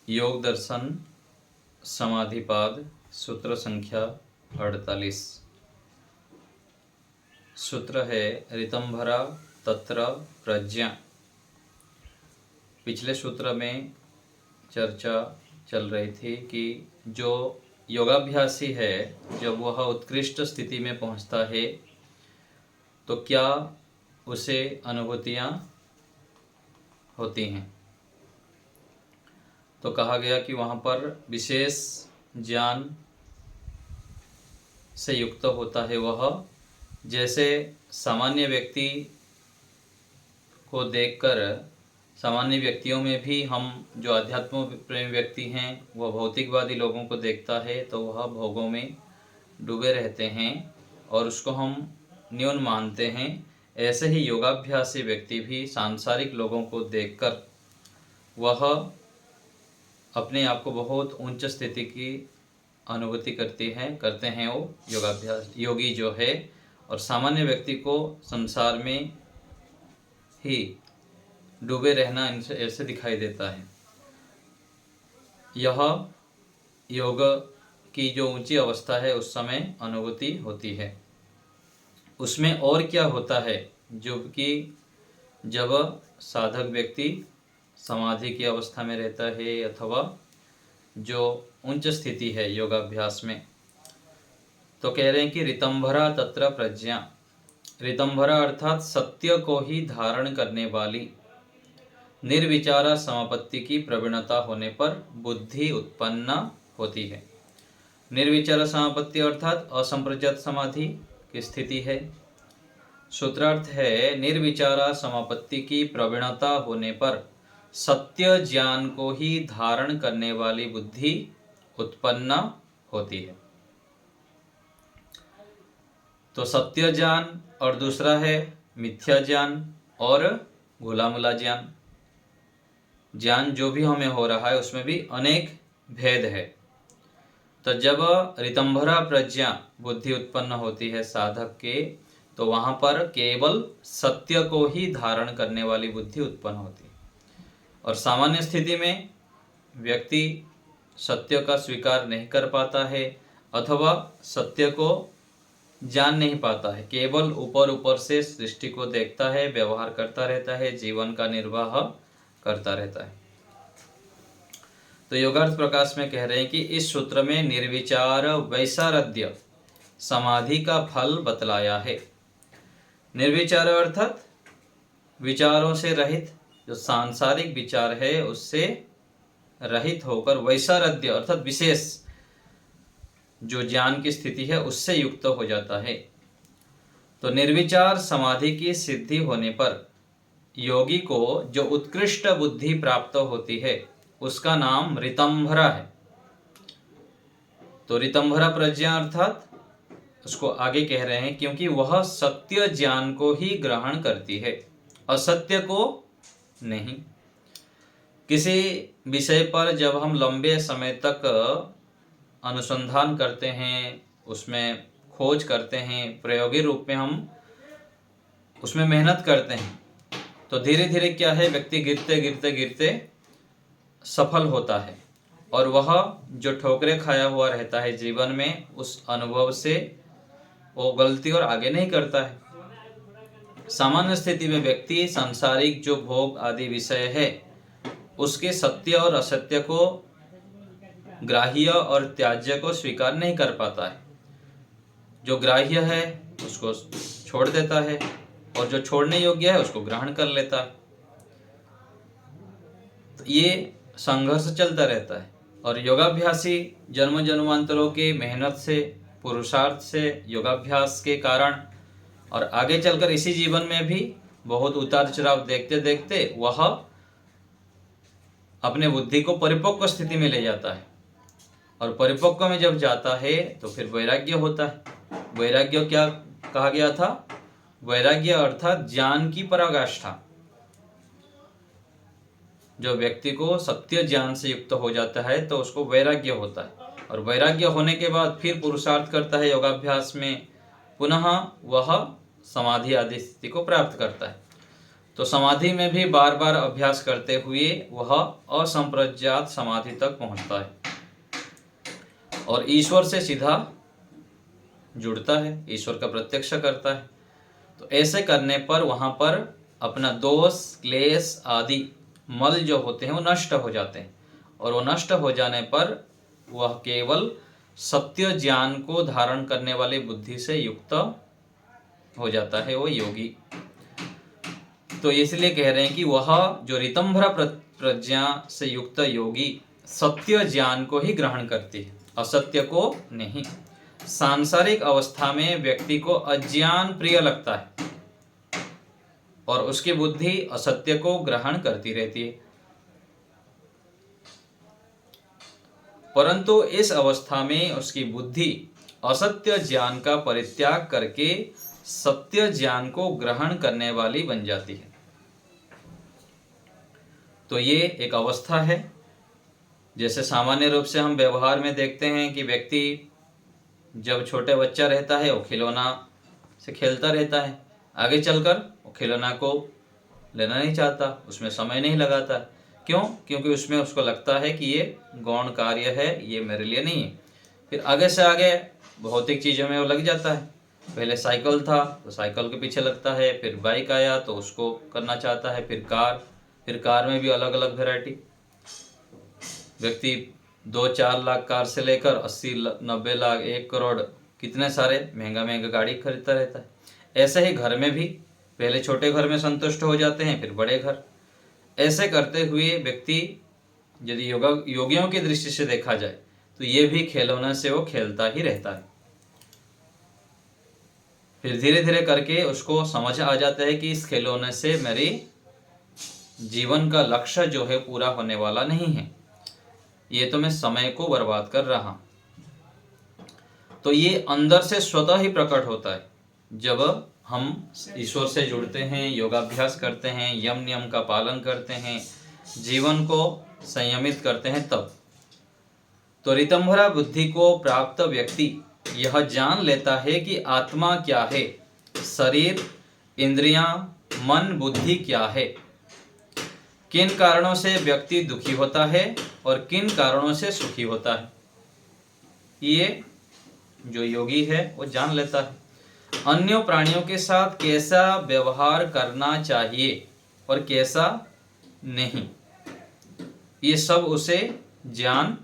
योग दर्शन समाधिपाद सूत्र संख्या 48। सूत्र है ऋतंभरा तत्र प्रज्ञा। पिछले सूत्र में चर्चा चल रही थी कि जो योगाभ्यासी है जब वह उत्कृष्ट स्थिति में पहुंचता है तो क्या उसे अनुभूतियां होती हैं। तो कहा गया कि वहाँ पर विशेष ज्ञान से युक्त होता है वह, जैसे सामान्य व्यक्ति को देखकर सामान्य व्यक्तियों में भी हम जो अध्यात्म प्रेमी व्यक्ति हैं वह भौतिकवादी लोगों को देखता है तो वह भोगों में डूबे रहते हैं और उसको हम न्यून मानते हैं। ऐसे ही योगाभ्यासी व्यक्ति भी सांसारिक लोगों को देखकर वह अपने आप को बहुत उच्च स्थिति की अनुभूति करते हैं वो योगाभ्यास योगी जो है, और सामान्य व्यक्ति को संसार में ही डूबे रहना इनसे ऐसे दिखाई देता है। यह योग की जो ऊंची अवस्था है उस समय अनुभूति होती है। उसमें और क्या होता है जो कि जब साधक व्यक्ति समाधि की अवस्था में रहता है अथवा जो उच्च स्थिति है योगाभ्यास में, तो कह रहे हैं कि ऋतंभरा तत्र प्रज्ञा। ऋतंभरा अर्थात सत्य को ही धारण करने वाली निर्विचारा समापत्ति की प्रवीणता होने पर बुद्धि उत्पन्न होती है। निर्विचारा समापत्ति अर्थात असंप्रज्ञात समाधि की स्थिति है। सूत्रार्थ है निर्विचारा समापत्ति की प्रवीणता होने पर सत्य ज्ञान को ही धारण करने वाली बुद्धि उत्पन्न होती है। तो सत्य ज्ञान और दूसरा है मिथ्या ज्ञान और घुलामुला ज्ञान। ज्ञान जो भी हमें हो रहा है उसमें भी अनेक भेद है। तो जब ऋतंभरा प्रज्ञा बुद्धि उत्पन्न होती है साधक के, तो वहां पर केवल सत्य को ही धारण करने वाली बुद्धि उत्पन्न होती है। और सामान्य स्थिति में व्यक्ति सत्य का स्वीकार नहीं कर पाता है अथवा सत्य को जान नहीं पाता है, केवल ऊपर ऊपर से सृष्टि को देखता है, व्यवहार करता रहता है, जीवन का निर्वाह करता रहता है। तो योगार्थ प्रकाश में कह रहे हैं कि इस सूत्र में निर्विचार वैसारध्य समाधि का फल बतलाया है। निर्विचार अर्थात विचारों से रहित, जो सांसारिक विचार है उससे रहित होकर वैसारध्य अर्थात विशेष जो ज्ञान की स्थिति है उससे युक्त हो जाता है। तो निर्विचार समाधि की सिद्धि होने पर योगी को जो उत्कृष्ट बुद्धि प्राप्त होती है उसका नाम ऋतंभरा है। तो ऋतंभरा प्रज्ञा अर्थात उसको आगे कह रहे हैं क्योंकि वह सत्य ज्ञान को ही ग्रहण करती है, असत्य को नहीं। किसी विषय पर जब हम लंबे समय तक अनुसंधान करते हैं, उसमें खोज करते हैं, प्रयोगी रूप में हम उसमें मेहनत करते हैं, तो धीरे धीरे क्या है व्यक्ति गिरते गिरते गिरते सफल होता है और वह जो ठोकरें खाया हुआ रहता है जीवन में उस अनुभव से वो गलती और आगे नहीं करता है। सामान्य स्थिति में व्यक्ति सांसारिक जो भोग आदि विषय है उसके सत्य और असत्य को, ग्राह्य और त्याज्य को स्वीकार नहीं कर पाता है। जो ग्राह्य है उसको छोड़ देता है और जो छोड़ने योग्य है उसको ग्रहण कर लेता है। तो ये संघर्ष चलता रहता है और योगाभ्यासी जन्म जन्मांतरों के मेहनत से, पुरुषार्थ से, योगाभ्यास के कारण और आगे चलकर इसी जीवन में भी बहुत उतार चढ़ाव देखते देखते वह अपने बुद्धि को परिपक्व स्थिति में ले जाता है। और परिपक्व में जब जाता है तो फिर वैराग्य होता है। वैराग्य क्या कहा गया था? वैराग्य अर्थात ज्ञान की पराकाष्ठा। जो व्यक्ति को सत्य ज्ञान से युक्त हो जाता है तो उसको वैराग्य होता है और वैराग्य होने के बाद फिर पुरुषार्थ करता है योगाभ्यास में, पुनः वह समाधि आदि स्थिति को प्राप्त करता है। तो समाधि में भी बार बार अभ्यास करते हुए वह असंप्रज्ञात समाधि तक पहुंचता है और ईश्वर से सीधा जुड़ता है, ईश्वर का प्रत्यक्ष करता है। तो ऐसे करने पर वहां पर अपना दोष, क्लेश आदि मल जो होते हैं वो नष्ट हो जाते हैं और वो नष्ट हो जाने पर वह केवल सत्य ज्ञान को धारण करने वाली बुद्धि से युक्त हो जाता है, वो योगी। तो इसलिए कह रहे हैं कि वह जो ऋतंभरा प्रज्ञा से युक्त योगी सत्य ज्ञान को ही ग्रहण करती है, असत्य को नहीं। सांसारिक अवस्था में व्यक्ति को अज्ञान प्रिय लगता है और उसकी बुद्धि असत्य को ग्रहण करती रहती है, परंतु इस अवस्था में उसकी बुद्धि असत्य ज्ञान का परित्याग करके सत्य ज्ञान को ग्रहण करने वाली बन जाती है। तो ये एक अवस्था है। जैसे सामान्य रूप से हम व्यवहार में देखते हैं कि व्यक्ति जब छोटे बच्चा रहता है वो खिलौना से खेलता रहता है, आगे चलकर वो खिलौना को लेना नहीं चाहता, उसमें समय नहीं लगाता। क्यों? क्योंकि उसमें उसको लगता है कि ये गौण कार्य है, ये मेरे लिए नहीं है। फिर आगे से आगे भौतिक चीज़ों में वो लग जाता है। पहले साइकिल था तो साइकिल के पीछे लगता है, फिर बाइक आया तो उसको करना चाहता है, फिर कार में भी अलग अलग वैरायटी। व्यक्ति 2-4 लाख कार से लेकर 80-90 लाख 1 करोड़ कितने सारे महंगा महंगा गाड़ी खरीदता रहता है। ऐसे ही घर में भी पहले छोटे घर में संतुष्ट हो जाते हैं, फिर बड़े घर। ऐसे करते हुए व्यक्ति यदि योगियों की दृष्टि से देखा जाए तो ये भी खिलौने से वो खेलता ही रहता है। फिर धीरे धीरे करके उसको समझ आ जाता है कि इस खिलौने से मेरी जीवन का लक्ष्य जो है पूरा होने वाला नहीं है, ये तो मैं समय को बर्बाद कर रहा। तो ये अंदर से स्वतः ही प्रकट होता है जब हम ईश्वर से जुड़ते हैं, योगाभ्यास करते हैं, यम नियम का पालन करते हैं, जीवन को संयमित करते हैं तब। तो ऋतंभरा बुद्धि को प्राप्त व्यक्ति यह जान लेता है कि आत्मा क्या है, शरीर, इंद्रियां, मन, बुद्धि क्या है, किन कारणों से व्यक्ति दुखी होता है और किन कारणों से सुखी होता है। ये जो योगी है वो जान लेता है। अन्य प्राणियों के साथ कैसा व्यवहार करना चाहिए और कैसा नहीं, ये सब उसे ज्ञान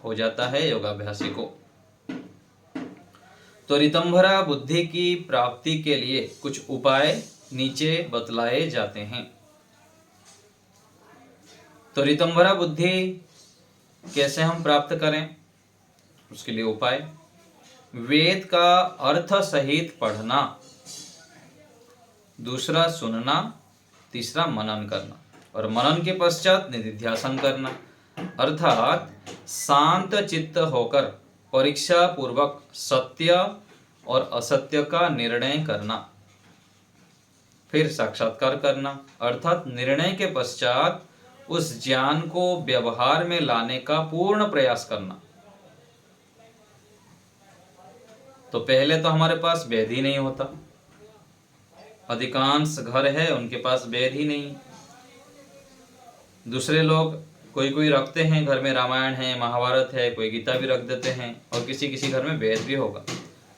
हो जाता है योगाभ्यासी को। तो ऋतंभरा बुद्धि की प्राप्ति के लिए कुछ उपाय नीचे बतलाए जाते हैं। तो ऋतंभरा बुद्धि कैसे हम प्राप्त करें, उसके लिए उपाय: वेद का अर्थ सहित पढ़ना, दूसरा सुनना, तीसरा मनन करना और मनन के पश्चात निधिध्यासन करना, अर्थात शांत चित्त होकर परीक्षा पूर्वक सत्य और असत्य का निर्णय करना, फिर साक्षात्कार करना, अर्थात निर्णय के पश्चात उस ज्ञान को व्यवहार में लाने का पूर्ण प्रयास करना। तो पहले तो हमारे पास वेद ही नहीं होता, अधिकांश घर है उनके पास वेद ही नहीं। दूसरे लोग कोई रखते हैं घर में, रामायण है, महाभारत है, कोई गीता भी रख देते हैं और किसी किसी घर में वेद भी होगा,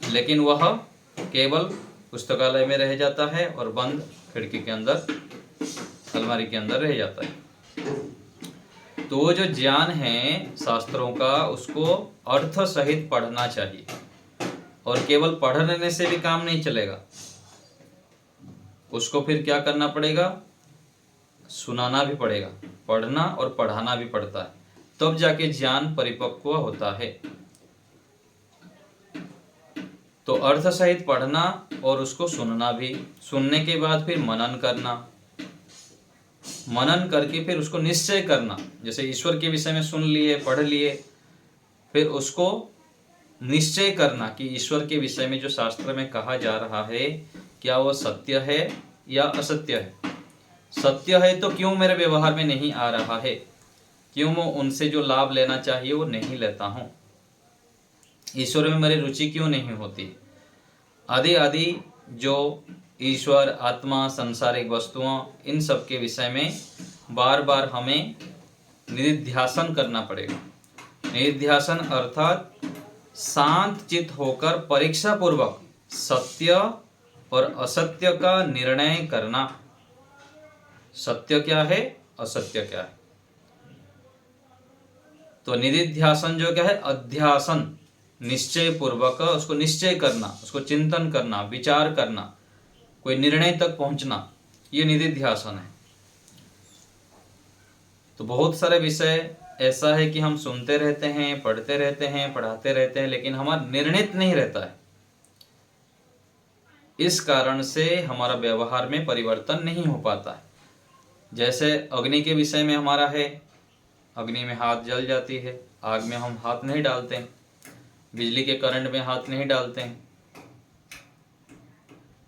लेकिन वह केवल पुस्तकालय में रह जाता है और बंद खिड़की के अंदर, अलमारी के अंदर रह जाता है। तो वो जो ज्ञान है शास्त्रों का, उसको अर्थ सहित पढ़ना चाहिए और केवल पढ़ने से भी काम नहीं चलेगा, उसको फिर क्या करना पड़ेगा, सुनाना भी पड़ेगा। पढ़ना और पढ़ाना भी पड़ता है, तब जाके ज्ञान परिपक्व होता है। तो अर्थ सहित पढ़ना और उसको सुनना भी, सुनने के बाद फिर मनन करना, मनन करके फिर उसको निश्चय करना। जैसे ईश्वर के विषय में सुन लिए, पढ़ लिए, फिर उसको निश्चय करना कि ईश्वर के विषय में जो शास्त्र में कहा जा रहा है क्या वो सत्य है या असत्य है। सत्य है तो क्यों मेरे व्यवहार में नहीं आ रहा है, क्यों मैं उनसे जो लाभ लेना चाहिए वो नहीं लेता हूँ, ईश्वर में मेरी रुचि क्यों नहीं होती, आदि आदि जो ईश्वर, आत्मा, सांसारिक वस्तुओं, इन सब के विषय में बार बार हमें निधिध्यासन करना पड़ेगा। निधिध्यासन अर्थात शांत चित्त होकर परीक्षा पूर्वक सत्य और असत्य का निर्णय करना। सत्य क्या है, असत्य क्या है। तो निधिध्यासन जो क्या है, अध्यासन, निश्चय पूर्वक उसको निश्चय करना, उसको चिंतन करना, विचार करना, कोई निर्णय तक पहुंचना, ये निधिध्यासन है। तो बहुत सारे विषय ऐसा है कि हम सुनते रहते हैं, पढ़ते रहते हैं, पढ़ाते रहते हैं, लेकिन हमारा निर्णित नहीं रहता है। इस कारण से हमारा व्यवहार में परिवर्तन नहीं हो पाता है। जैसे अग्नि के विषय में हमारा है, अग्नि में हाथ जल जाती है, आग में हम हाथ नहीं डालते हैं, बिजली के करंट में हाथ नहीं डालते हैं।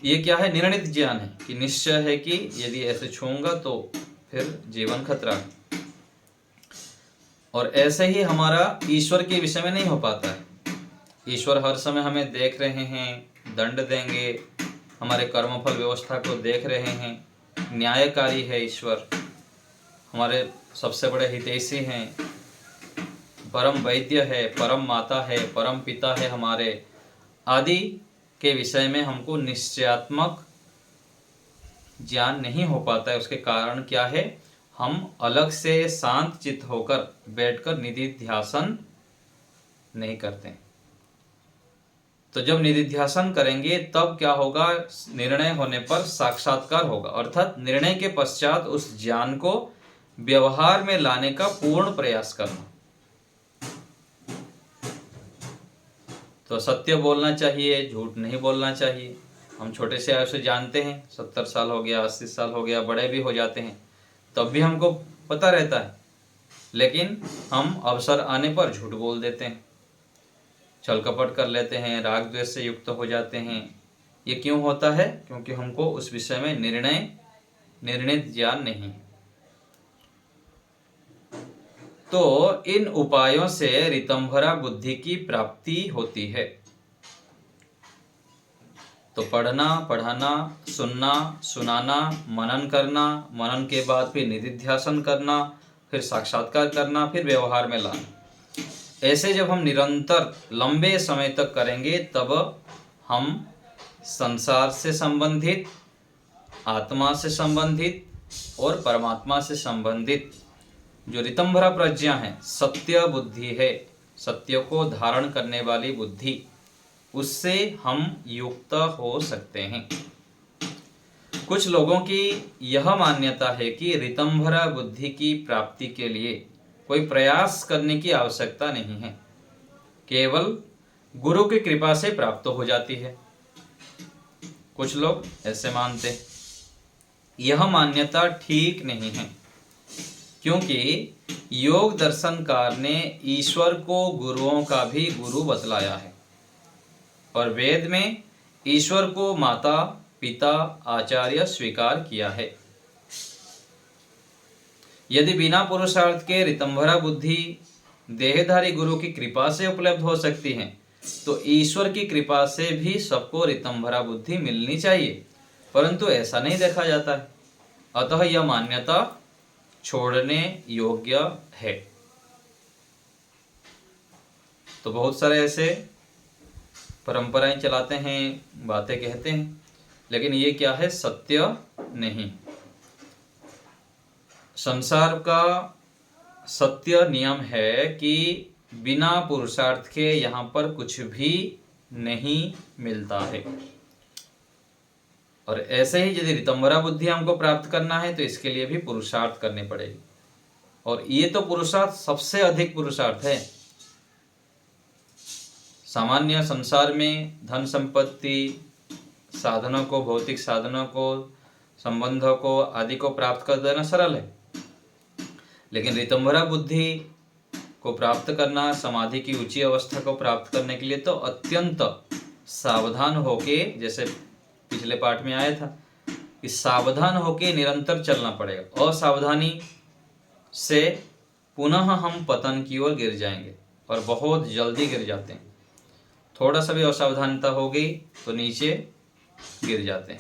ये क्या है, निर्णित ज्ञान है कि निश्चय है कि यदि ऐसे छूऊंगा तो फिर जीवन खतरा है। और ऐसे ही हमारा ईश्वर के विषय में नहीं हो पाता है। ईश्वर हर समय हमें देख रहे हैं, दंड देंगे, हमारे कर्मफल व्यवस्था को देख रहे हैं, न्यायकारी है ईश्वर, हमारे सबसे बड़े हितैषी हैं, परम वैद्य है, परम माता है, परम पिता है हमारे, आदि के विषय में हमको निश्चयात्मक ज्ञान नहीं हो पाता है। उसके कारण क्या है, हम अलग से शांत चित्त होकर बैठकर निधिध्यासन नहीं करते। तो जब निधिध्यासन करेंगे तब क्या होगा, निर्णय होने पर साक्षात्कार होगा, अर्थात निर्णय के पश्चात उस ज्ञान को व्यवहार में लाने का पूर्ण प्रयास करना। तो सत्य बोलना चाहिए, झूठ नहीं बोलना चाहिए। हम छोटे से आयु से जानते हैं, 70 साल हो गया, 80 साल हो गया, बड़े भी हो जाते हैं, तब भी हमको पता रहता है, लेकिन हम अवसर आने पर झूठ बोल देते हैं, छल कपट कर लेते हैं, राग द्वेष से युक्त हो जाते हैं। ये क्यों होता है, क्योंकि हमको उस विषय में निर्णित ज्ञान नहीं है। तो इन उपायों से ऋतंभरा बुद्धि की प्राप्ति होती है। तो पढ़ना, पढ़ाना, सुनना, सुनाना, मनन करना, मनन के बाद फिर निधिध्यासन करना, फिर साक्षात्कार करना, फिर व्यवहार में लाना। ऐसे जब हम निरंतर लंबे समय तक करेंगे तब हम संसार से संबंधित, आत्मा से संबंधित और परमात्मा से संबंधित जो ऋतंभरा प्रज्ञा है, सत्य बुद्धि है, सत्य को धारण करने वाली बुद्धि, उससे हम युक्त हो सकते हैं। कुछ लोगों की यह मान्यता है कि ऋतंभरा बुद्धि की प्राप्ति के लिए कोई प्रयास करने की आवश्यकता नहीं है, केवल गुरु की कृपा से प्राप्त हो जाती है। कुछ लोग ऐसे मानते हैं। यह मान्यता ठीक नहीं है, क्योंकि योग दर्शनकार ने ईश्वर को गुरुओं का भी गुरु बतलाया है और वेद में ईश्वर को माता, पिता, आचार्य स्वीकार किया है। यदि बिना पुरुषार्थ के ऋतंभरा बुद्धि देहधारी गुरु की कृपा से उपलब्ध हो सकती है, तो ईश्वर की कृपा से भी सबको ऋतंभरा बुद्धि मिलनी चाहिए, परंतु ऐसा नहीं देखा जाता है। अतः यह मान्यता छोड़ने योग्य है। तो बहुत सारे ऐसे परंपराएं चलाते हैं, बातें कहते हैं, लेकिन ये क्या है, सत्य नहीं। संसार का सत्य नियम है कि बिना पुरुषार्थ के यहाँ पर कुछ भी नहीं मिलता है। और ऐसे ही यदि ऋतंभरा बुद्धि हमको प्राप्त करना है तो इसके लिए भी पुरुषार्थ करने पड़ेगी, और ये तो पुरुषार्थ सबसे अधिक पुरुषार्थ है। सामान्य संसार में धन संपत्ति, साधनों को, भौतिक साधनों को, संबंधों को आदि को प्राप्त कर देना सरल है, लेकिन ऋतंभरा बुद्धि को प्राप्त करना, समाधि की ऊंची अवस्था को प्राप्त करने के लिए तो अत्यंत सावधान होके, जैसे पिछले पाठ में आया था कि सावधान होके निरंतर चलना पड़ेगा। असावधानी से पुनः हम पतन की ओर गिर जाएंगे, और बहुत जल्दी गिर जाते हैं। थोड़ा सा भी असावधानता हो गई तो नीचे गिर जाते हैं।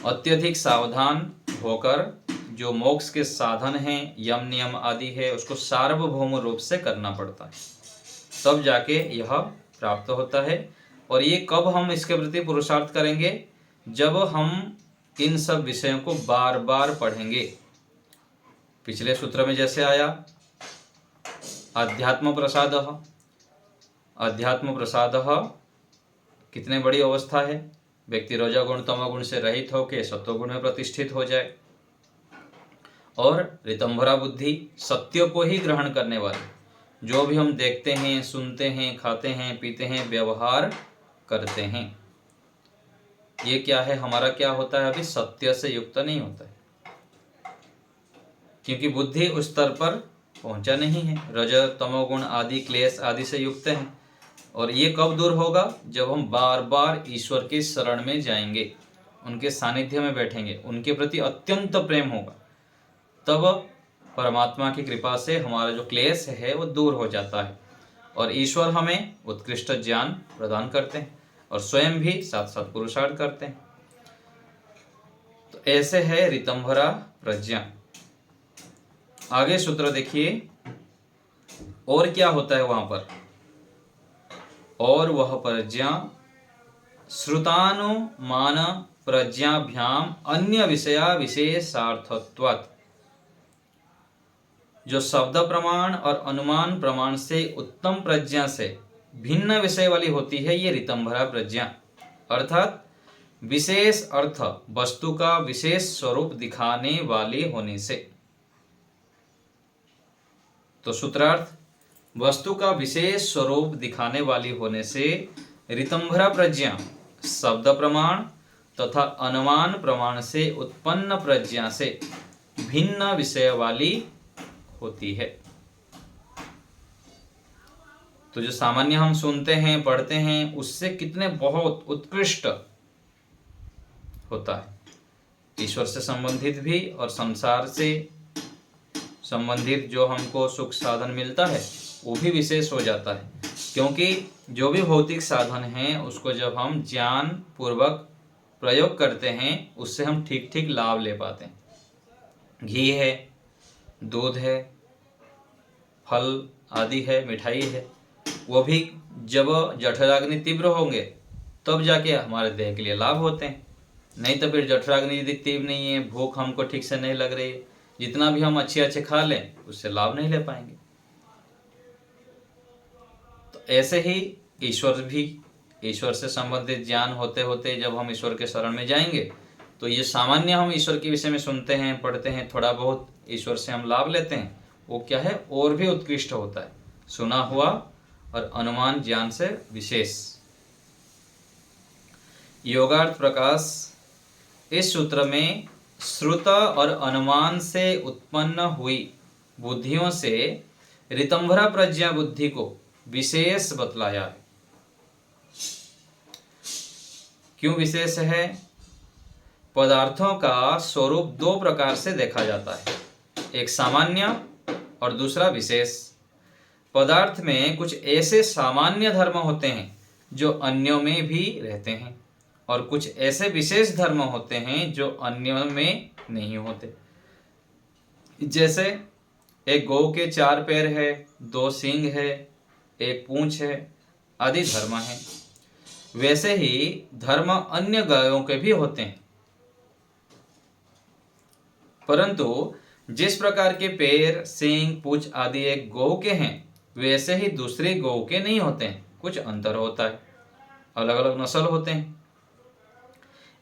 अत्यधिक सावधान होकर जो मोक्ष के साधन हैं, यम नियम आदि है, उसको सार्वभौम रूप से करना पड़ता है, तब जाके यह प्राप्त होता है। और ये कब हम इसके प्रति पुरुषार्थ करेंगे? जब हम इन सब विषयों को बार बार पढ़ेंगे। पिछले सूत्र में जैसे आया अध्यात्म प्रसाद, अध्यात्म प्रसाद कितने बड़ी अवस्था है, व्यक्ति रजोगुण तमोगुण से रहित होकर सत्वगुण में प्रतिष्ठित हो जाए। और ऋतंभरा बुद्धि, सत्य को ही ग्रहण करने वाले, जो भी हम देखते हैं, सुनते हैं, खाते हैं, पीते हैं, व्यवहार करते हैं, ये क्या है, हमारा क्या होता है, अभी सत्य से युक्त नहीं होता है, क्योंकि बुद्धि उस स्तर पर पहुंचा नहीं है, रज तमोगुण आदि क्लेश आदि से युक्त है। और ये कब दूर होगा? जब हम बार बार ईश्वर के शरण में जाएंगे, उनके सानिध्य में बैठेंगे, उनके प्रति अत्यंत प्रेम होगा, तब परमात्मा की कृपा से हमारा जो क्लेश है वो दूर हो जाता है और ईश्वर हमें उत्कृष्ट ज्ञान प्रदान करते हैं और स्वयं भी साथ साथ पुरुषार्थ करते हैं। तो ऐसे है ऋतंभरा प्रज्ञा। आगे सूत्र देखिए, और क्या होता है वहां पर, और वह प्रज्ञा श्रुतानुमान प्रज्ञाभ्याम अन्य विषया विशेषार्थत्वात्, जो शब्द प्रमाण और अनुमान प्रमाण से उत्तम प्रज्ञा से भिन्न विषय वाली होती है, ये ऋतंभरा प्रज्ञा, अर्थात विशेष अर्थ, वस्तु का विशेष स्वरूप दिखाने वाली होने से। तो सूत्रार्थ, वस्तु का विशेष स्वरूप दिखाने वाली होने से ऋतंभरा प्रज्ञा शब्द प्रमाण तथा अनुमान प्रमाण से उत्पन्न प्रज्ञा से भिन्न विषय वाली होती है। तो जो सामान्य हम सुनते हैं, पढ़ते हैं, उससे कितने बहुत उत्कृष्ट होता है। ईश्वर से संबंधित भी और संसार से संबंधित जो हमको सुख साधन मिलता है वो भी विशेष हो जाता है, क्योंकि जो भी भौतिक साधन हैं उसको जब हम ज्ञान पूर्वक प्रयोग करते हैं उससे हम ठीक ठीक लाभ ले पाते हैं। घी है, दूध है, फल आदि है, मिठाई है, वो भी जब जठराग्नि तीव्र होंगे तब जाके हमारे देह के लिए लाभ होते हैं। नहीं तो फिर जठराग्नि यदि तीव्र नहीं है, भूख हमको ठीक से नहीं लग रही है, जितना भी हम अच्छे अच्छे खा लें उससे लाभ नहीं ले पाएंगे। तो ऐसे ही ईश्वर भी, ईश्वर से संबंधित ज्ञान होते होते जब हम ईश्वर के शरण में जाएंगे तो ये सामान्य हम ईश्वर के विषय में सुनते हैं, पढ़ते हैं, थोड़ा बहुत ईश्वर से हम लाभ लेते हैं, वो क्या है, और भी उत्कृष्ट होता है, सुना हुआ और अनुमान ज्ञान से विशेष। योगार्थ प्रकाश, इस सूत्र में श्रुत और अनुमान से उत्पन्न हुई बुद्धियों से ऋतंभरा प्रज्ञा बुद्धि को विशेष बतलाया है। क्यों विशेष है? पदार्थों का स्वरूप दो प्रकार से देखा जाता है, एक सामान्य और दूसरा विशेष। पदार्थ में कुछ ऐसे सामान्य धर्म होते हैं जो अन्यों में भी रहते हैं और कुछ ऐसे विशेष धर्म होते हैं जो अन्यों में नहीं होते। जैसे एक गौ के 4 पैर है, 2 सींग है, एक पूंछ है आदि धर्म है, वैसे ही धर्म अन्य गायों के भी होते हैं। परंतु जिस प्रकार के पैर, सींग, पूंछ आदि एक गौ के हैं वैसे ही दूसरे गौ के नहीं होते हैं, कुछ अंतर होता है, अलग अलग नस्ल होते हैं।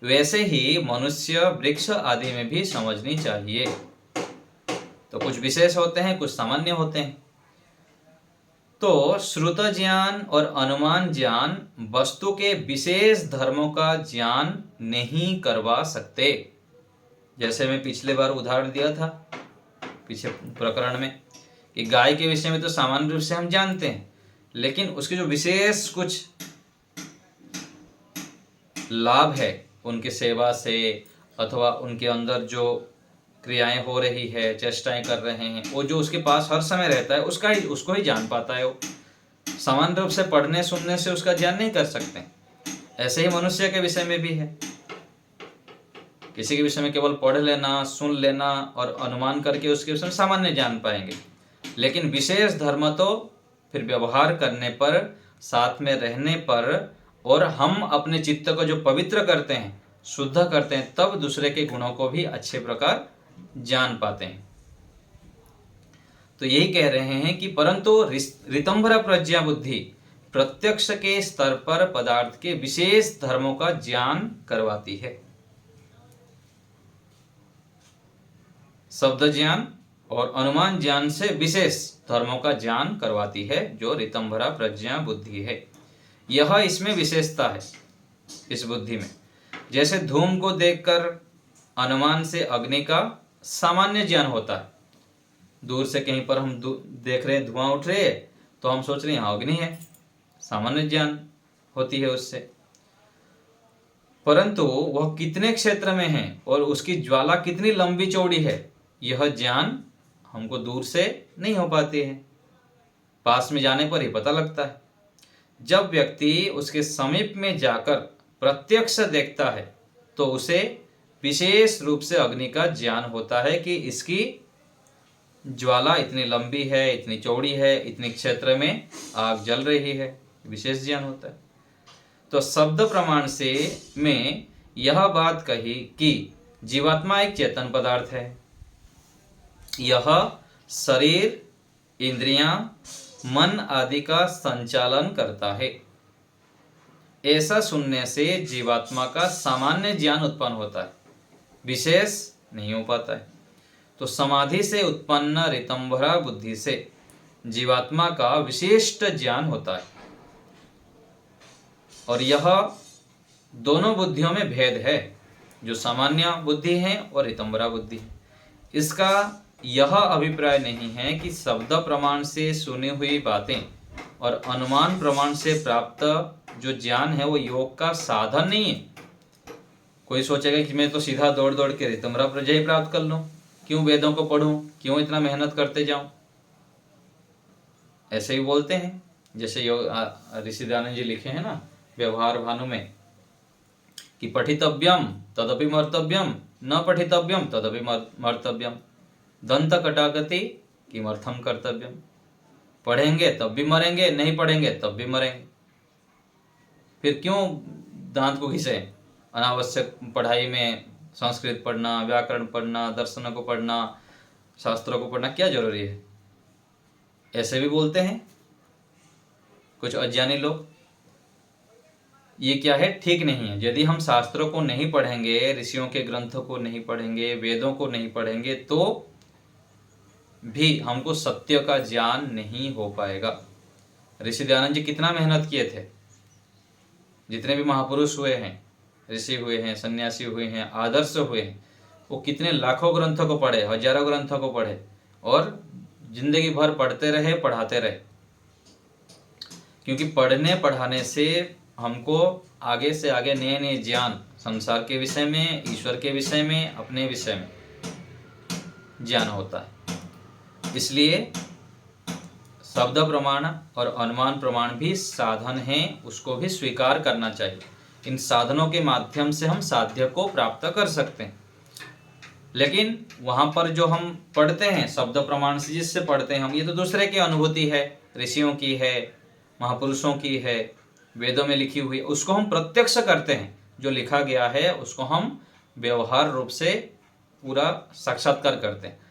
वैसे ही मनुष्य, वृक्ष आदि में भी समझनी चाहिए। तो कुछ विशेष होते हैं, कुछ सामान्य होते हैं। तो श्रुत ज्ञान और अनुमान ज्ञान वस्तु के विशेष धर्मों का ज्ञान नहीं करवा सकते। जैसे मैं पिछले बार उदाहरण दिया था पीछे प्रकरण में कि गाय के विषय में तो सामान्य रूप से हम जानते हैं, लेकिन उसके जो विशेष कुछ लाभ है उनके सेवा से अथवा उनके अंदर जो क्रियाएं हो रही है, चेष्टाएं कर रहे हैं, वो जो उसके पास हर समय रहता है उसको ही जान पाता है। वो सामान्य रूप से पढ़ने सुनने से उसका ज्ञान नहीं कर सकते। ऐसे ही मनुष्य के विषय में भी है किसी के विषय में केवल पढ़ लेना, सुन लेना और अनुमान करके उसके विषय में सामान्य जान पाएंगे, लेकिन विशेष धर्म तो फिर व्यवहार करने पर, साथ में रहने पर, और हम अपने चित्त को जो पवित्र करते हैं, शुद्ध करते हैं, तब दूसरे के गुणों को भी अच्छे प्रकार जान पाते हैं। तो यही कह रहे हैं कि परंतु ऋतंभरा प्रज्ञा बुद्धि प्रत्यक्ष के स्तर पर पदार्थ के विशेष धर्मों का ज्ञान करवाती है। शब्द ज्ञान और अनुमान ज्ञान से विशेष धर्मों का ज्ञान करवाती है, जो ऋतंभरा प्रज्ञा बुद्धि है। यह इसमें विशेषता है, इस बुद्धि में। जैसे धूम को देखकर अनुमान से अग्नि का सामान्य ज्ञान होता है। दूर से कहीं पर हम देख रहे हैं, धुआं उठ रहे है, तो हम सोच रहे हैं यहाँ अग्नि है, सामान्य ज्ञान होती है उससे। परंतु वह कितने क्षेत्र में है और उसकी ज्वाला कितनी लंबी चौड़ी है, यह ज्ञान हमको दूर से नहीं हो पाती है, पास में जाने पर ही पता लगता है। जब व्यक्ति उसके समीप में जाकर प्रत्यक्ष देखता है, तो उसे विशेष रूप से अग्नि का ज्ञान होता है कि इसकी ज्वाला इतनी लंबी है, इतनी चौड़ी है, इतने क्षेत्र में आग जल रही है, विशेष ज्ञान होता है। तो शब्द प्रमाण से में यह बात कही कि जीवात्मा एक चेतन पदार्थ है, यह शरीर, इंद्रियां, मन आदि का संचालन करता है। ऐसा सुनने से जीवात्मा का सामान्य ज्ञान उत्पन्न होता है, विशेष नहीं हो पाता है। तो समाधि से उत्पन्न ऋतंभरा बुद्धि से जीवात्मा का विशिष्ट ज्ञान होता है। और यह दोनों बुद्धियों में भेद है, जो सामान्य बुद्धि है और ऋतंभरा बुद्धि है। इसका यह अभिप्राय नहीं है कि शब्द प्रमाण से सुनी हुई बातें और अनुमान प्रमाण से प्राप्त जो ज्ञान है वो योग का साधन नहीं है। कोई सोचेगा कि मैं तो सीधा दौड़ दौड़ के ऋतंभरा प्रज्ञा ही प्राप्त कर लूं, क्यों वेदों को पढ़ूं, क्यों इतना मेहनत करते जाऊं, ऐसे ही बोलते हैं। जैसे ऋषि दयानंद जी लिखे हैं ना व्यवहार भानु में कि पठितव्यम तदपि मर्तव्यम, न पठितव्यम तदपि मर्तव्यम, दंत कटागति किमर्थम कर्तव्यम। पढ़ेंगे तब भी मरेंगे, नहीं पढ़ेंगे तब भी मरेंगे, फिर क्यों दांत को घिसे। अनावश्यक पढ़ाई में संस्कृत पढ़ना, व्याकरण पढ़ना, दर्शन को पढ़ना, शास्त्रों को पढ़ना क्या जरूरी है, ऐसे भी बोलते हैं कुछ अज्ञानी लोग। ये क्या है, ठीक नहीं है। यदि हम शास्त्रों को नहीं पढ़ेंगे, ऋषियों के ग्रंथों को नहीं पढ़ेंगे, वेदों को नहीं पढ़ेंगे, तो भी हमको सत्य का ज्ञान नहीं हो पाएगा। ऋषि दयानंद जी कितना मेहनत किए थे। जितने भी महापुरुष हुए हैं, ऋषि हुए हैं, सन्यासी हुए हैं, आदर्श हुए हैं, वो कितने लाखों ग्रंथों को पढ़े, हजारों ग्रंथों को पढ़े और जिंदगी भर पढ़ते रहे, पढ़ाते रहे। क्योंकि पढ़ने पढ़ाने से हमको आगे से आगे नए नए ज्ञान संसार के विषय में, ईश्वर के विषय में, अपने विषय में ज्ञान होता है। इसलिए शब्द प्रमाण और अनुमान प्रमाण भी साधन हैं, उसको भी स्वीकार करना चाहिए। इन साधनों के माध्यम से हम साध्य को प्राप्त कर सकते हैं। लेकिन वहाँ पर जो हम पढ़ते हैं शब्द प्रमाण से, जिससे पढ़ते हैं हम, ये तो दूसरे की अनुभूति है, ऋषियों की है, महापुरुषों की है, वेदों में लिखी हुई, उसको हम प्रत्यक्ष करते हैं। जो लिखा गया है उसको हम व्यवहार रूप से पूरा साक्षात्कार करते हैं।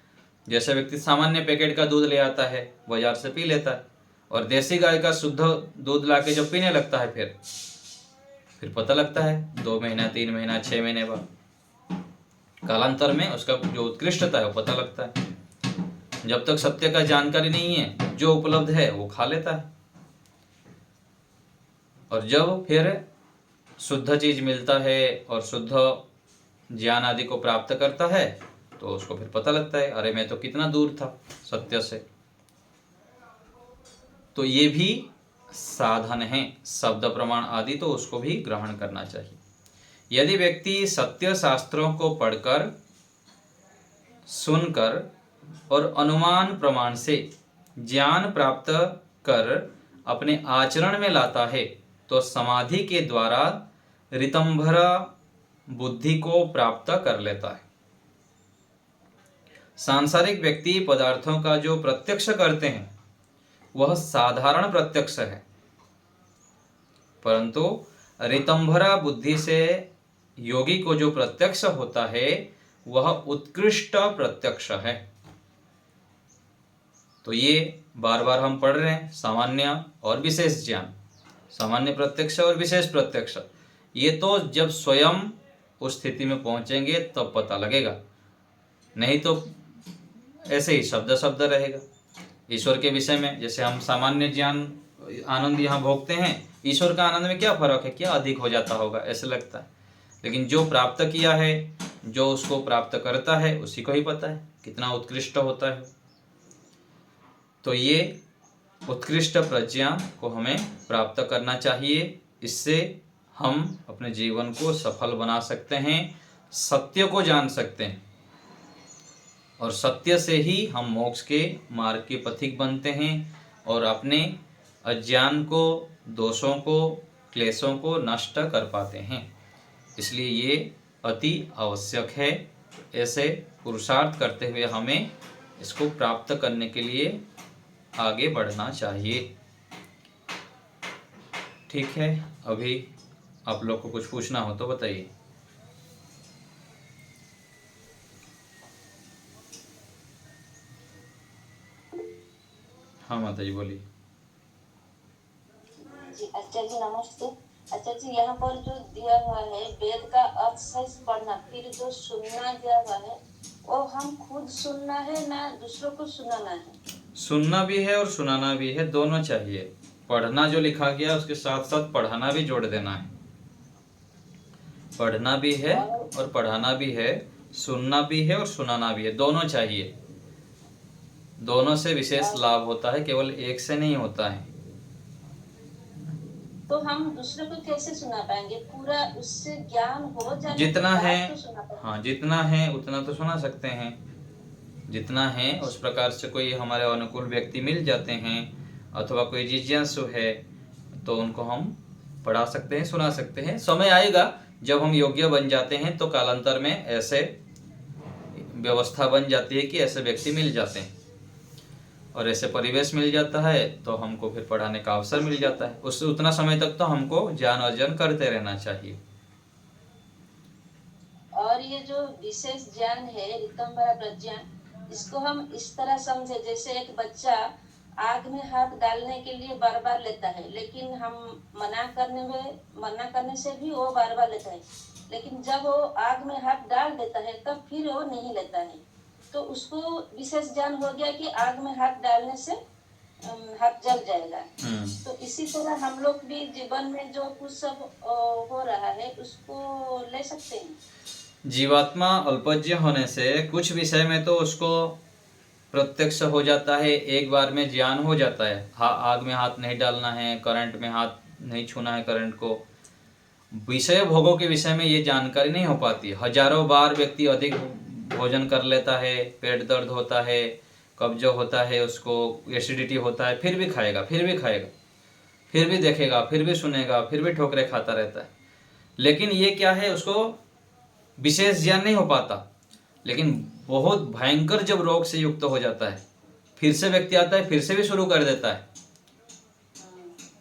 जैसे व्यक्ति सामान्य पैकेट का दूध ले आता है, बाजार से पी लेता है, और देसी गाय का शुद्ध दूध लाके जब पीने लगता है, फिर पता लगता है 2 महीना, 3 महीना, 6 महीने बाद कालांतर में उसका जो उत्कृष्टता है वो पता लगता है। जब तक सत्य का जानकारी नहीं है, जो उपलब्ध है वो खा लेता है, और जब फिर शुद्ध चीज मिलता है और शुद्ध ज्ञान आदि को प्राप्त करता है, तो उसको फिर पता लगता है, अरे मैं तो कितना दूर था सत्य से। तो ये भी साधन है शब्द प्रमाण आदि, तो उसको भी ग्रहण करना चाहिए। यदि व्यक्ति सत्य शास्त्रों को पढ़कर, सुनकर और अनुमान प्रमाण से ज्ञान प्राप्त कर अपने आचरण में लाता है, तो समाधि के द्वारा ऋतंभरा बुद्धि को प्राप्त कर लेता है। सांसारिक व्यक्ति पदार्थों का जो प्रत्यक्ष करते हैं वह साधारण प्रत्यक्ष है, परंतु ऋतंभरा बुद्धि से योगी को जो प्रत्यक्ष होता है वह उत्कृष्ट प्रत्यक्ष है। तो ये बार बार हम पढ़ रहे हैं, सामान्य और विशेष ज्ञान, सामान्य प्रत्यक्ष और विशेष प्रत्यक्ष। ये तो जब स्वयं उस स्थिति में पहुंचेंगे तब पता लगेगा, नहीं तो ऐसे ही शब्द शब्द रहेगा। ईश्वर के विषय में जैसे हम सामान्य ज्ञान आनंद यहाँ भोगते हैं, ईश्वर का आनंद में क्या फर्क है, क्या अधिक हो जाता होगा ऐसे लगता है, लेकिन जो प्राप्त किया है, जो उसको प्राप्त करता है, उसी को ही पता है कितना उत्कृष्ट होता है। तो ये उत्कृष्ट प्रज्ञा को हमें प्राप्त करना चाहिए, इससे हम अपने जीवन को सफल बना सकते हैं, सत्य को जान सकते हैं, और सत्य से ही हम मोक्ष के मार्ग के पथिक बनते हैं और अपने अज्ञान को, दोषों को, क्लेशों को नष्ट कर पाते हैं। इसलिए ये अति आवश्यक है। ऐसे पुरुषार्थ करते हुए हमें इसको प्राप्त करने के लिए आगे बढ़ना चाहिए। ठीक है, अभी आप लोग को कुछ पूछना हो तो बताइए। हाँ माता जी बोलिए। जी आचार्य जी नमस्ते। आचार्य जी यहाँ पर जो दिया हुआ है वेद का अर्थ सही पढ़ना, फिर जो सुनना दिया हुआ है वो हम खुद सुनना है ना दूसरों को सुनाना है? सुनना भी है और सुनाना भी है, दोनों चाहिए। पढ़ना जो लिखा गया उसके साथ साथ पढ़ाना भी जोड़ देना है। पढ़ना भी है और पढ़ाना भी है, सुनना भी है और सुनाना भी है, दोनों चाहिए। दोनों से विशेष लाभ होता है, केवल एक से नहीं होता है। तो हम दूसरे को कैसे सुना पाएंगे? पूरा उससे ज्ञान हो जाने जितना के बाद है, तो सुना पाएंगे। हाँ जितना है उतना तो सुना सकते हैं। जितना है उस प्रकार से कोई हमारे अनुकूल व्यक्ति मिल जाते हैं अथवा कोई जिज्ञासु है तो उनको हम पढ़ा सकते हैं, सुना सकते हैं। समय आएगा जब हम योग्य बन जाते हैं तो कालांतर में ऐसे व्यवस्था बन जाती है कि ऐसे व्यक्ति मिल जाते हैं और ऐसे परिवेश मिल जाता है तो हमको फिर पढ़ाने का अवसर मिल जाता है। उससे उतना समय तक तो हमको ज्ञान अर्जन करते रहना चाहिए। और ये जो विशेष ज्ञान है ऋतंभरा प्रज्ञा, इसको हम इस तरह समझे जैसे एक बच्चा आग में हाथ डालने के लिए बार बार लेता है, लेकिन हम मना करने से भी वो बार बार लेता है, लेकिन जब वो आग में हाथ डाल देता है तब फिर वो नहीं लेता है, तो उसको विशेष ज्ञान हो गया कि आग में हाथ डालने से हाथ जल जाएगा। तो इसी तरह हम लोग भी जीवन में जो कुछ सब हो रहा है उसको ले सकते हैं। जीवात्मा अल्पज्ञ होने से कुछ विषय में तो उसको प्रत्यक्ष हो जाता है, एक बार में ज्ञान हो जाता है। आग में हाथ नहीं डालना है, करंट में हाथ नहीं छूना है, करंट को। विषय भोगों के विषय में ये जानकारी नहीं हो पाती। हजारों बार व्यक्ति अधिक भोजन कर लेता है, पेट दर्द होता है, कब्ज होता है, उसको एसिडिटी होता है, फिर भी खाएगा, फिर भी खाएगा, फिर भी देखेगा, फिर भी सुनेगा, फिर भी ठोकरे खाता रहता है। लेकिन ये क्या है, उसको विशेष ज्ञान नहीं हो पाता। लेकिन बहुत भयंकर जब रोग से युक्त हो जाता है, फिर से व्यक्ति आता है, फिर से भी शुरू कर देता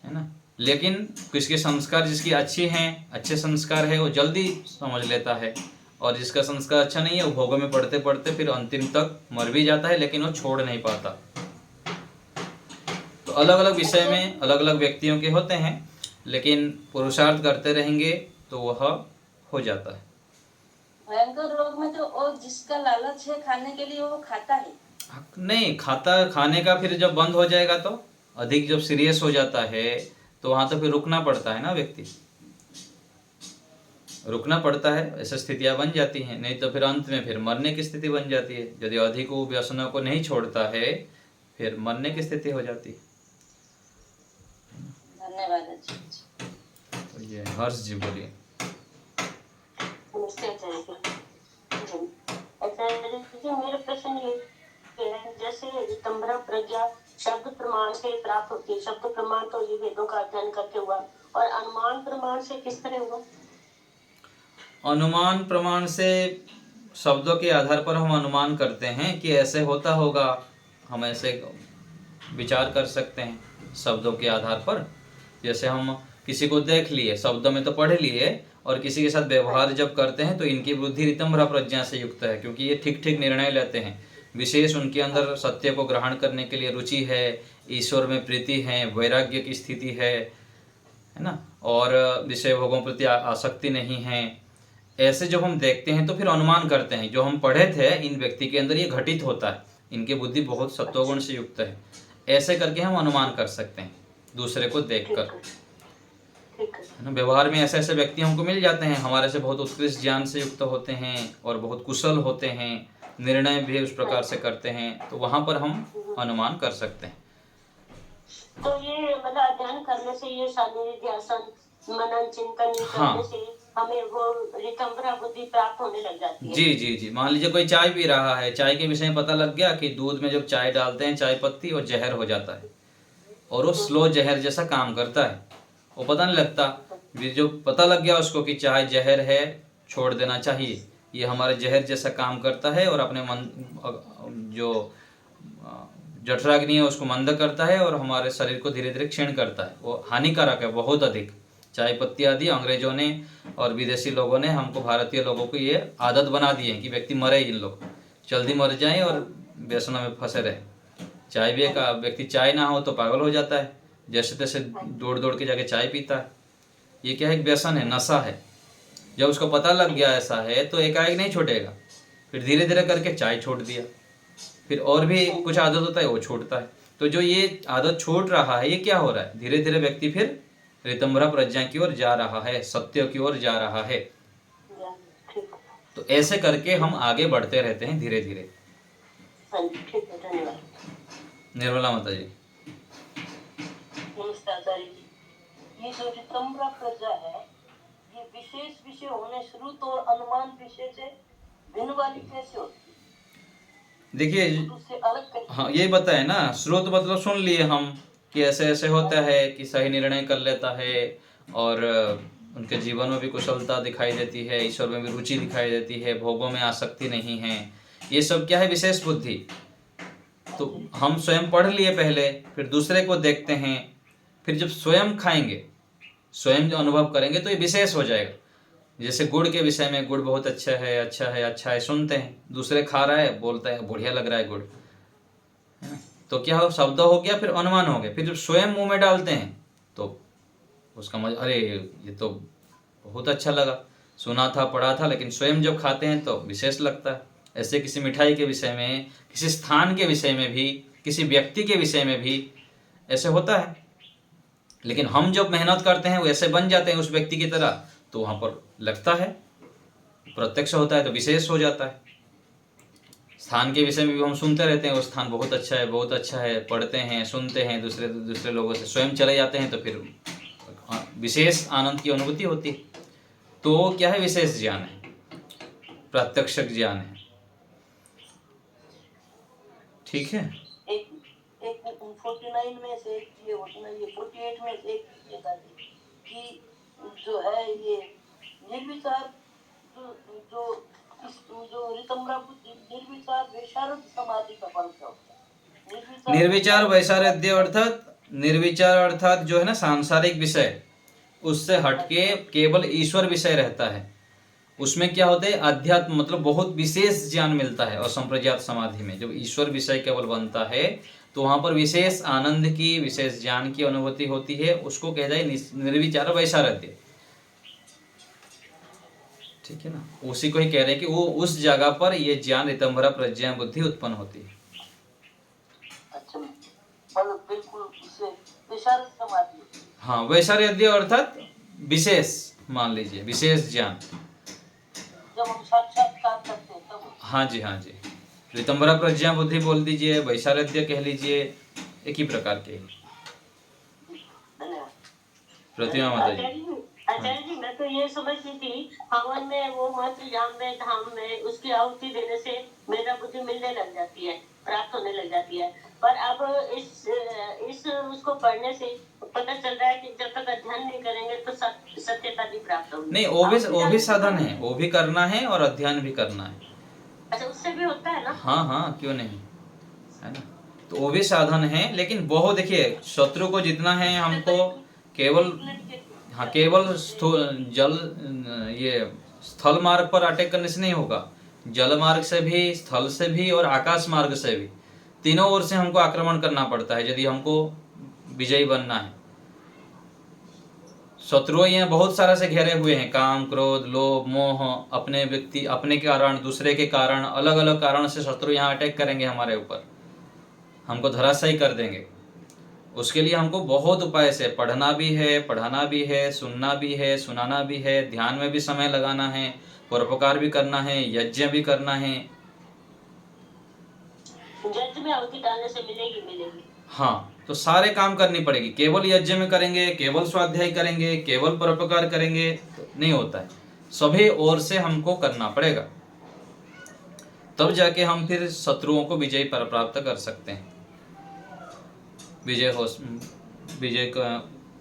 है ना। लेकिन किसके संस्कार जिसकी अच्छी हैं, अच्छे संस्कार है, वो जल्दी समझ लेता है, और जिसका संस्कार अच्छा नहीं है वो भोगों में पढ़ते पढ़ते फिर अंतिम तक मर भी जाता है, लेकिन वो छोड़ नहीं पाता। तो अलग अलग विषय में अलग अलग व्यक्तियों के होते हैं, लेकिन पुरुषार्थ करते रहेंगे तो वह हो जाता है। भयंकर रोग में तो वो जिसका लालच है खाने के लिए वो खाता है, नहीं खाता, खाने का फिर जब बंद हो जाएगा तो अधिक जब सीरियस हो जाता है तो वहां तो फिर रुकना पड़ता है ना, व्यक्ति रुकना पड़ता है। ऐसी स्थितियां बन जाती हैं, नहीं तो फिर अंत में फिर मरने की स्थिति बन जाती है। यदि अधिक वो व्यसनों को नहीं छोड़ता है फिर मरने की स्थिति हो जाती है। धन्यवाद। तो ये हर्ष जी बोलिए। मेरा प्रश्न ये है, जैसे ऋतंभरा प्रज्ञा शब्द प्रमाण से प्राप्त होती है, शब्द प्रमाण तो ये वेदों का अध्ययन करके हुआ, और अनुमान प्रमाण से किस तरह हुआ? अनुमान प्रमाण से शब्दों के आधार पर हम अनुमान करते हैं कि ऐसे होता होगा, हम ऐसे विचार कर सकते हैं शब्दों के आधार पर। जैसे हम किसी को देख लिए, शब्दों में तो पढ़ लिए, और किसी के साथ व्यवहार जब करते हैं तो इनकी बुद्धि रितंभरा प्रज्ञा से युक्त है, क्योंकि ये ठीक ठीक निर्णय लेते हैं। विशेष उनके अंदर सत्य को ग्रहण करने के लिए रुचि है, ईश्वर में प्रीति है, वैराग्य की स्थिति है ना, और विषय भोगों प्रति आसक्ति नहीं है। ऐसे जब हम देखते हैं तो फिर अनुमान करते हैं जो हम पढ़े थे इन व्यक्ति के अंदर ये घटित होता है, इनकी बुद्धि बहुत सत्वगुण से युक्त है। ऐसे करके हम अनुमान कर सकते हैं दूसरे को देखकर, है ना। व्यवहार में ऐसे ऐसे व्यक्ति हमको मिल जाते हैं, हमारे से बहुत उत्कृष्ट ज्ञान से युक्त होते हैं और बहुत कुशल होते हैं, निर्णय भी उस प्रकार से करते हैं, तो वहां पर हम अनुमान कर सकते हैं। तो ये मतलब अध्ययन करने से, ये शारीरिक ध्यान, मनन, चिंतन करने से हमें वो रितंभरा बुद्धि प्राप्त होने लग जाती है। जी जी जी। मान लीजिए कोई चाय पी रहा है, चाय के विषय में पता लग गया कि दूध में जब चाय डालते हैं चाय पत्ती और जहर हो जाता है, और वो स्लो जहर जैसा काम करता है, वो पता नहीं लगता। जो पता लग गया उसको कि चाय जहर है, छोड़ देना चाहिए, ये हमारे जहर जैसा काम करता है, और अपने मन जो जठराग्नि है उसको मंद करता है, और हमारे शरीर को धीरे धीरे क्षीण करता है, वो हानिकारक है बहुत अधिक। चाय पत्ती आदि अंग्रेजों ने और विदेशी लोगों ने हमको, भारतीय लोगों को ये आदत बना दी है कि व्यक्ति मरे, इन लोग जल्दी मर जाएं और व्यसनों में फंसे रहे। चाय भी एक व्यक्ति चाय ना हो तो पागल हो जाता है, जैसे तैसे दौड़ दौड़ के जाके चाय पीता है। ये क्या है, एक व्यसन है, नशा है। जब उसको पता लग गया ऐसा है तो एकाएक नहीं छोड़ेगा, फिर धीरे धीरे करके चाय छोड़ दिया, फिर और भी कुछ आदत होता है वो छोड़ता है। तो जो ये आदत छोड़ रहा है, ये क्या हो रहा है, धीरे धीरे व्यक्ति फिर रितंभरा प्रज्ञा की ओर जा रहा है, सत्य की ओर जा रहा है। तो ऐसे करके हम आगे बढ़ते रहते हैं धीरे धीरे। निर्मला माता जी। नमस्ते आचार्य जी। ये जो रितंभरा प्रज्ञा है, ये विशेष विषय होने श्रुत और अनुमान विषय से भिन्न वाली कैसे होती है? देखिए, हाँ ये बताए ना, श्रोत मतलब सुन लिए हम कि ऐसे ऐसे होता है, कि सही निर्णय कर लेता है, और उनके जीवन में भी कुशलता दिखाई देती है, ईश्वर में भी रुचि दिखाई देती है, भोगों में आसक्ति नहीं है। ये सब क्या है, विशेष बुद्धि। तो हम स्वयं पढ़ लिए पहले, फिर दूसरे को देखते हैं, फिर जब स्वयं खाएंगे, स्वयं जो अनुभव करेंगे तो ये विशेष हो जाएगा। जैसे गुड़ के विषय में, गुड़ बहुत अच्छा है, अच्छा है, अच्छा है, सुनते हैं, दूसरे खा रहा है, बोलता है बढ़िया लग रहा है गुड़, है ना। तो क्या हो, शब्द हो गया, फिर अनुमान हो गया, फिर जब स्वयं मुंह में डालते हैं तो उसका मजा, अरे ये तो बहुत अच्छा लगा, सुना था पढ़ा था, लेकिन स्वयं जब खाते हैं तो विशेष लगता है। ऐसे किसी मिठाई के विषय में, किसी स्थान के विषय में भी, किसी व्यक्ति के विषय में भी ऐसे होता है। लेकिन हम जब मेहनत करते हैं वैसे बन जाते हैं उस व्यक्ति की तरह, तो वहां पर लगता है, प्रत्यक्ष होता है तो विशेष हो जाता है। स्थान के विषय में भी हम सुनते रहते हैं, वो स्थान बहुत अच्छा है, बहुत अच्छा है, पढ़ते हैं, सुनते हैं दूसरे दूसरे लोगों से, स्वयं चले जाते हैं तो फिर विशेष आनंद की अनुभूति होती है। तो क्या है, विशेष ज्ञान है, प्रत्यक्ष ज्ञान है। ठीक है। एक 49 में से एक ये होता है, ये 48 में से एक ये कि जो है ये निर्विचार, जो रितंभरा बुद्धि, निर्विचार वैशारद समाधि का फल क्या होता है? निर्विचार वैशारद्य निर्विचार अर्थात जो है ना, सांसारिक विषय, उससे हटके केवल ईश्वर विषय रहता है। उसमें क्या होता है, अध्यात्म मतलब बहुत विशेष ज्ञान मिलता है। और संप्रज्ञात समाधि में जब ईश्वर विषय केवल बनता है तो वहां पर विशेष आनंद की, विशेष ज्ञान की अनुभूति होती है, उसको कह जाए निर्विचार वैशारद्य। ठीक है ना, उसी को ही कह रहे हैं कि वो उस जगह पर ये ज्ञान रितंभरा प्रज्ञा बुद्धि उत्पन्न होती है। अच्छा, बिल्कुल विशारद समाधि। हाँ, वैशारद्य अर्थात विशेष, मान लीजिए विशेष ज्ञान, जब हम साक्षात्कार करते हैं तब। हाँ जी, हाँ जी। रितंभरा प्रज्ञा बुद्धि बोल दीजिए, वैशारद्य कह लीजिए, एक ही प्रकार के। प्रतिमा माता जी। आचार्य जी, मैं तो ये समझती थी हवन में, वो मंत्र याम में, धाम में, उसकी आहुति देने से मेरा बुद्धि मिलने लग जाती है, प्राप्त होने लग जाती है। पर अब इस उसको पढ़ने से पता चल रहा है कि जब तक अध्ययन नहीं करेंगे तो सत्यता नहीं प्राप्त होगी। नहीं, वो भी साधन है, वो भी करना है और अध्ययन भी करना है। अच्छा, उससे भी होता है ना? हाँ हाँ, क्यों नहीं, है ना। तो वो भी साधन है, लेकिन बहुत देखिए, शत्रु को जितना है हमको केवल, हाँ, केवल जल ये स्थल मार्ग पर अटैक करने से नहीं होगा, जल मार्ग से भी, स्थल से भी और आकाश मार्ग से भी, तीनों ओर से हमको आक्रमण करना पड़ता है यदि हमको विजयी बनना है। शत्रु यहाँ बहुत सारा से घेरे हुए हैं, काम, क्रोध, लोभ, मोह, अपने व्यक्ति, अपने कारण, दूसरे के कारण, अलग अलग कारण से शत्रु यहाँ अटैक करेंगे हमारे ऊपर, हमको धराशायी कर देंगे। उसके लिए हमको बहुत उपाय से पढ़ना भी है, पढ़ाना भी है, सुनना भी है, सुनाना भी है, ध्यान में भी समय लगाना है, परोपकार भी करना है, यज्ञ भी करना है। यज्ञ में आहुति डालने से मिलेगी। हाँ, तो सारे काम करनी पड़ेगी। केवल यज्ञ में करेंगे, केवल स्वाध्याय करेंगे, केवल परोपकार करेंगे तो नहीं होता है, सभी ओर से हमको करना पड़ेगा, तब जाके हम फिर शत्रुओं को विजय प्राप्त कर सकते हैं। विजय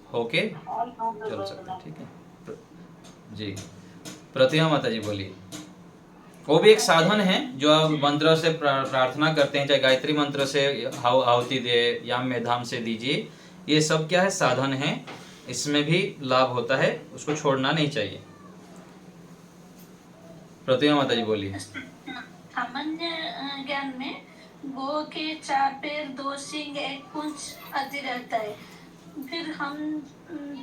होके चल सकते हैं। ठीक है जी। प्रतिमा माता जी बोलिए। वो भी एक साधन है जो आप मंत्र से प्रार्थना करते हैं, चाहे गायत्री मंत्र से आहुति दे या मेधाम से दीजिए, ये सब क्या है, साधन है, इसमें भी लाभ होता है, उसको छोड़ना नहीं चाहिए। प्रतिमा माता जी बोलिए। सामान्य ज्ञान में गो के 4 पैर 2 सींग 1 पूंछ आदि रहता है। फिर हम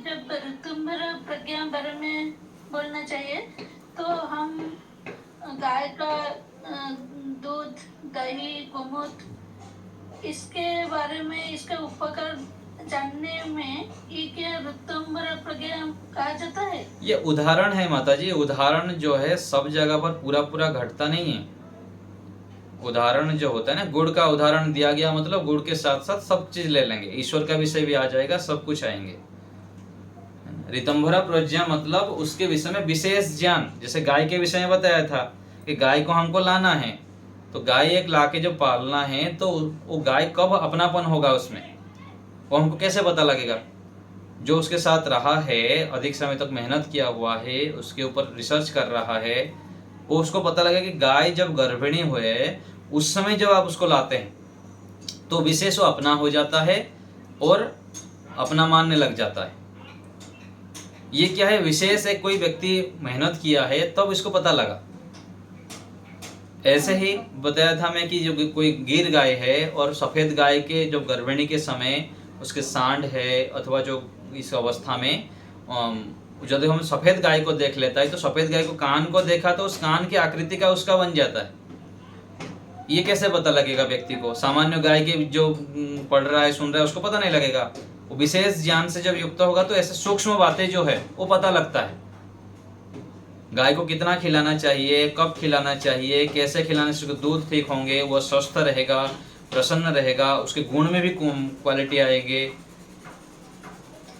जब ऋतुंबर प्रज्ञा बारे में बोलना चाहिए तो हम गाय का दूध, दही, गोमूत्र, इसके बारे में, इसके उपकार जानने में ये क्या ऋतुंबर प्रज्ञा कहा जाता है? ये उदाहरण है माता जी, उदाहरण जो है सब जगह पर पूरा घटता नहीं है। उदाहरण जो होता है ना, गुड़ का उदाहरण दिया गया, मतलब गुड़ के साथ साथ सब चीज ले लेंगे, ईश्वर का विषय भी आ जाएगा, सब कुछ आएंगे। ऋतंभरा प्रज्ञा मतलब उसके विषय में विशेष ज्ञान, जैसे गाय के विषय में बताया था कि गाय को हमको लाना है, तो गाय एक लाके जो पालना है, तो वो गाय कब अपनापन होगा उसमें, वो हमको कैसे पता लगेगा? जो उसके साथ रहा है, अधिक समय तक मेहनत किया हुआ है, उसके ऊपर रिसर्च कर रहा है, वो उसको पता लगेगा कि गाय जब गर्भिणी हुए उस समय जब आप उसको लाते हैं तो विशेष वो अपना हो जाता है और अपना मानने लग जाता है। ये क्या है, विशेष है, कोई व्यक्ति मेहनत किया है तब इसको पता लगा। ऐसे ही बताया था मैं कि जो कोई गिर गाय है और सफेद गाय के जो गर्भिणी के समय उसके सांड है, अथवा जो इस अवस्था में जब हम सफेद गाय को देख लेता है, तो सफेद गाय को कान को देखा तो उस कान की आकृति का उसका बन जाता है। ये कैसे पता लगेगा व्यक्ति को? सामान्य गाय के जो पढ़ रहा है, सुन रहा है, उसको पता नहीं लगेगा। वो विशेष ज्ञान से जब युक्त होगा तो ऐसे सूक्ष्म बातें जो है वो पता लगता है। गाय को कितना खिलाना चाहिए, कब खिलाना चाहिए, कैसे खिलाने से दूध ठीक होंगे, वो स्वस्थ रहेगा, प्रसन्न रहेगा, उसके गुण में भी क्वालिटी आएंगे।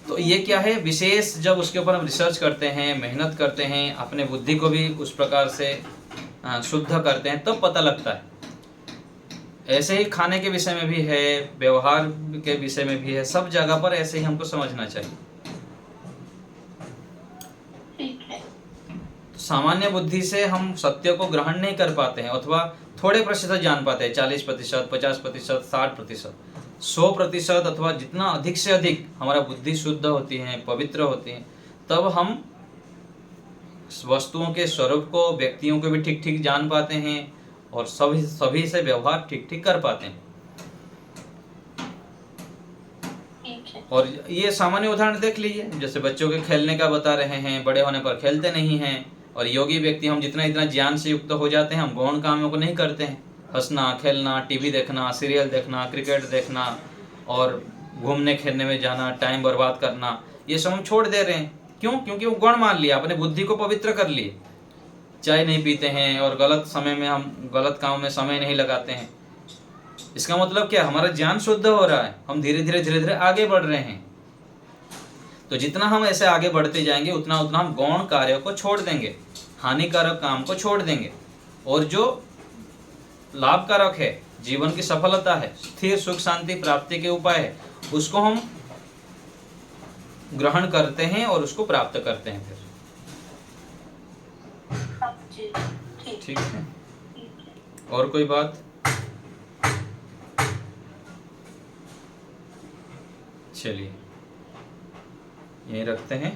तो ये क्या है, विशेष जब उसके ऊपर हम रिसर्च करते हैं, मेहनत करते हैं, अपने बुद्धि को भी उस प्रकार से शुद्ध करते हैं, तब पता लगता है। ऐसे ही खाने के विषय में भी है, व्यवहार के विषय में भी है, सब जगह पर ऐसे ही हमको समझना चाहिए। ठीक है। तो सामान्य बुद्धि से हम सत्य को ग्रहण नहीं कर पाते हैं, अथवा थोड़े प्रतिशत जान पाते हैं, 40%, 50%, 60%, 100%, अथवा जितना अधिक से अधिक हमारा बुद्धि शुद्ध होती है, पवित्र होती है, तब हम वस्तुओं के स्वरूप को, व्यक्तियों को भी ठीक ठीक जान पाते हैं और सभी से व्यवहार ठीक ठीक कर पाते हैं। और ये सामान्य उदाहरण देख लीजिए, जैसे बच्चों के खेलने का बता रहे हैं, बड़े होने पर खेलते नहीं हैं, और योगी व्यक्ति हम जितना इतना ज्ञान से युक्त हो जाते हैं, हम गौण कामों को नहीं करते हैं। हंसना, खेलना, टीवी देखना, सीरियल देखना, क्रिकेट देखना और घूमने खेलने में जाना, टाइम बर्बाद करना, ये सब हम छोड़ दे रहे हैं। क्यों? क्योंकि वो गुण मान लिया, अपने बुद्धि को पवित्र कर लिए। चाय नहीं पीते हैं और गलत समय में हम गलत काम में समय नहीं लगाते हैं। इसका मतलब क्या? हमारा ज्ञान शुद्ध हो रहा है, हम धीरे धीरे आगे बढ़ रहे हैं। तो जितना हम ऐसे आगे बढ़ते जाएंगे उतना उतना हम गौण कार्यों को छोड़ देंगे, हानिकारक काम को छोड़ देंगे, और जो लाभकारक है, जीवन की सफलता है, स्थिर सुख शांति प्राप्ति के उपाय है, उसको हम ग्रहण करते हैं और उसको प्राप्त करते हैं फिर। जी, ठीक है, और कोई बात? चलिए यहीं रखते हैं।